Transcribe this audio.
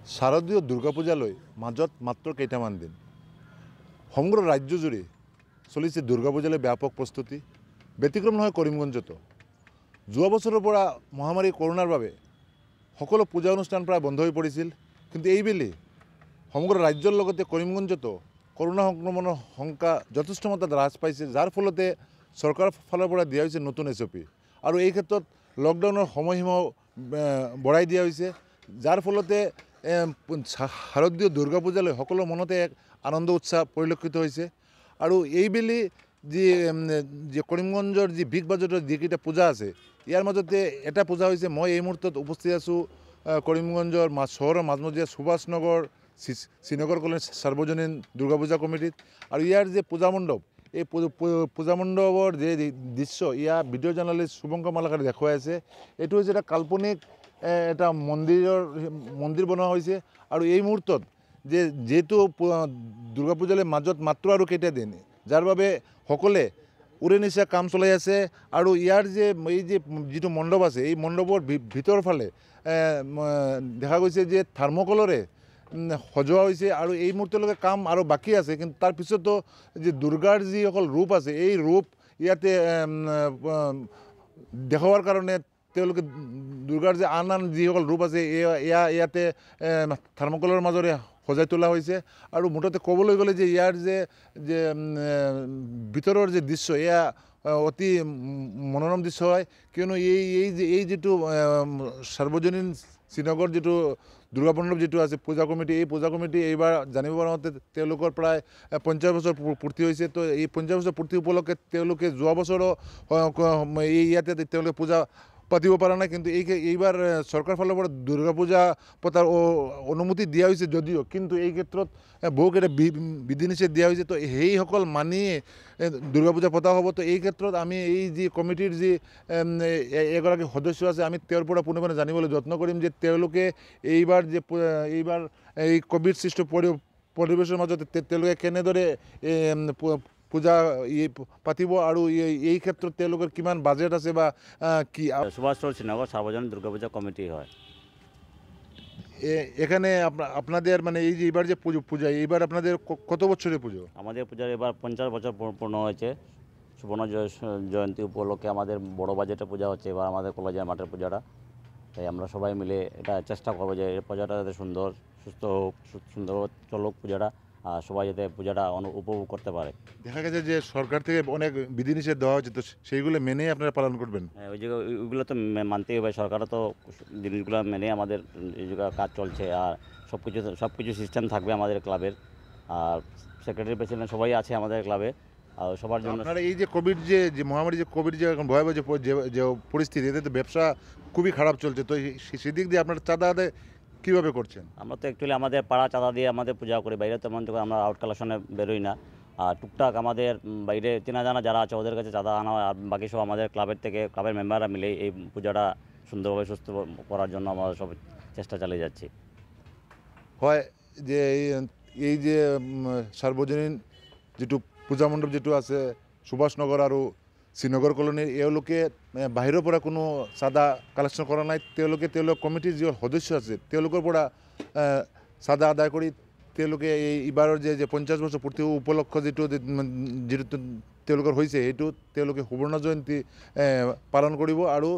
শাৰদীয় দুৰ্গা পূজালৈ মাজত মাত্ৰ কেইটামান দিন সমগ্ৰ ৰাজ্য জুৰি চলিছে দুৰ্গা পূজালৈ ব্যাপক প্ৰস্তুতি। ব্যতিক্ৰম নহয় কৰিমগঞ্জতো। যোৱা বছৰৰ পৰা মহামাৰী কৰোনাৰ বাবে সকলো পূজা অনুষ্ঠান প্ৰায় বন্ধ হৈ পৰিছিল, কিন্তু এইবেলি সমগ্ৰ ৰাজ্যৰ লগতে কৰিমগঞ্জতো কৰোনা সংক্ৰমণৰ শংকা যথেষ্ট মাত্ৰাত হ্ৰাস পাইছে, যাৰ ফলতে চৰকাৰৰ ফালৰ পৰা দিয়া হৈছে নতুন SOP আৰু এই ক্ষেত্ৰত লকডাউনৰ সময়সীমাও বঢ়াই দিয়া হৈছে, যাৰ ফলতে শাৰদীয় দুৰ্গা পূজালৈ সকলো মনতে এক আনন্দ উৎসাহ পৰিলক্ষিত হৈছে। আৰু এইবেলি যি কৰিমগঞ্জৰ যি বিগ বাজেটৰ যিকেইটা পূজা আছে, ইয়াৰ মাজতে এটা পূজা হৈছে। মই এই মুহূৰ্তত উপস্থিত আছোঁ কৰিমগঞ্জৰ চহৰৰ মাজমজিয়া সুভাষ নগৰ শ্ৰীনগৰ কলেজ সাৰ্বজনীন দুৰ্গা পূজা কমিটিত। আৰু ইয়াৰ যে পূজা মণ্ডপ, এই পূজা মণ্ডপৰ যে দৃশ্য ইয়াৰ ভিডিঅ' জাৰ্নেলিষ্ট শুভঙ্কৰ মালাকাৰে দেখুৱাই আছে। এইটো হৈছে এটা কাল্পনিক এটা মন্দিৰ বনোৱা হৈছে। আৰু এই মুহূৰ্তত যেহেতু দুৰ্গা পূজালৈ মাজত মাত্ৰ আৰু কেইটা দিন, যাৰ বাবে সকলোৱে উৰে নিচা কাম চলাই আছে। আৰু ইয়াৰ এই যিটো মণ্ডপ আছে, এই মণ্ডপৰ ভিতৰ ফালে দেখা গৈছে যে থাৰ্মকলৰে সজোৱা হৈছে। আৰু এই মুহূৰ্তলৈকে কাম আৰু বাকী আছে, কিন্তু তাৰ পিছতো যে দুৰ্গাৰ যিসকল ৰূপ আছে, এই ৰূপ ইয়াতে দেখুৱাৰ কাৰণে তেওঁলোকে দুৰ্গাৰ যে আন যিসকল ৰূপ আছে ইয়াতে থাৰ্মকলৰ মাজেৰে সজাই তোলা হৈছে। আৰু মুঠতে ক'বলৈ গ'লে যে ইয়াৰ যে ভিতৰৰ যে দৃশ্য, এয়া অতি মনোৰম দৃশ্য হয়, কিয়নো এই যিটো সাৰ্বজনীন শ্ৰীনগৰ যিটো দুৰ্গা মণ্ডপ যিটো আছে পূজা কমিটি, এই পূজা কমিটি এইবাৰ জানিব পৰা মতে তেওঁলোকৰ প্ৰায় 50 বছৰ পূৰ্তি হৈছে। তো এই 50 বছৰ পূৰ্তি উপলক্ষে তেওঁলোকে যোৱা বছৰো ইয়াতে তেওঁলোকে পূজা পাতিব পৰা নাই, কিন্তু এইবাৰ চৰকাৰৰ ফালৰ পৰা দুৰ্গা পূজা পতাৰ অনুমতি দিয়া হৈছে যদিও, কিন্তু এই ক্ষেত্ৰত বহুকেইটা বিধি নিষেধ দিয়া হৈছে। তো সেইসকল মানিয়ে দুৰ্গা পূজা পতা হ'ব। তো এই ক্ষেত্ৰত আমি এই যি কমিটিৰ যি এগৰাকী সদস্য আছে, আমি তেওঁৰ পৰা পোনে জানিবলৈ যত্ন কৰিম যে তেওঁলোকে এইবাৰ এই কোভিড সৃষ্ট পৰিৱেশৰ মাজত তেওঁলোকে কেনেদৰে পূজা পাতিব আৰু এই ক্ষেত্ৰত তেওঁলোকৰ কিমান বাজেট আছে বা কি। সুভাষ নগর শ্রীনগর সার্বজনীন দুর্গা পূজা কমিটি হয়। এখানে আপনাদের মানে এই যে এবার যে পূজা, এইবার আপনাদের কত বছরের পুজো? আমাদের পূজার এবার 50 বছর পূর্ণ হয়েছে। সুবর্ণ জয়ন্তী উপলক্ষে আমাদের বড় বাজেটে পূজা হচ্ছে এবার আমাদের কলেজের মাঠের পূজাটা। তাই আমরা সবাই মিলে এটা চেষ্টা করবো যে এই পূজাটা যাতে সুন্দর সুস্থ হোক, সুন্দর চলুক পূজাটা, আর সবাই যাতে পূজাটা উপভোগ করতে পারে। দেখা গেছে যে সরকার থেকে অনেক বিধিনিষেধ দেওয়া হচ্ছে, তো সেইগুলো মেনেই আপনারা পালন করবেন? হ্যাঁ, ওইগুলো তো মানতেই হবে। সরকারও তো জিনিসগুলো মেনে আমাদের এই জায়গায় কাজ চলছে, আর সব কিছু সিস্টেম থাকবে আমাদের ক্লাবের। আর সেক্রেটারি প্রেসিডেন্ট সবাই আছে আমাদের ক্লাবে, আর সবার জন্য। আপনারা এই যে কোভিড যে মহামারী যে কোভিড যে এখন ভয়াবহ যে পরিস্থিতি, এতে তো ব্যবসা খুবই খারাপ চলছে, তো সেদিক দিয়ে আপনারা চাঁদা আদায় কীভাবে করছেন? আমরা তো অ্যাকচুয়ালি আমাদের পাড়া চাঁদা দিয়ে আমাদের পূজা করি, বাইরে তেমন তো আমরা আউট কালেকশনে বেরোই না। আর টুকটাক আমাদের বাইরে চেনা জানা যারা আছে ওদের কাছে চাঁদা আনা হয়, আর বাকি সব আমাদের ক্লাবের থেকে ক্লাবের মেম্বাররা মিলে এই পূজাটা সুন্দরভাবে সুস্থ করার জন্য আমরা সব চেষ্টা চালিয়ে যাচ্ছি। হয় যে এই যে সাৰ্বজনীন যিটো পূজা মণ্ডপ যিটো আছে সুভাষ নগৰ আৰু শ্ৰীনগৰ কলনীৰ, এওঁলোকে বাহিৰৰ পৰা কোনো চাঁদা কালেকশ্যন কৰা নাই। তেওঁলোকৰ কমিটিৰ যি সদস্য আছে তেওঁলোকৰ পৰা চাঁদা আদায় কৰি তেওঁলোকে এইবাৰৰ যে 50 বছৰ পূৰ্তি উপলক্ষ যিটো তেওঁলোকৰ হৈছে, সেইটো তেওঁলোকে সুবৰ্ণ জয়ন্তী পালন কৰিব। আৰু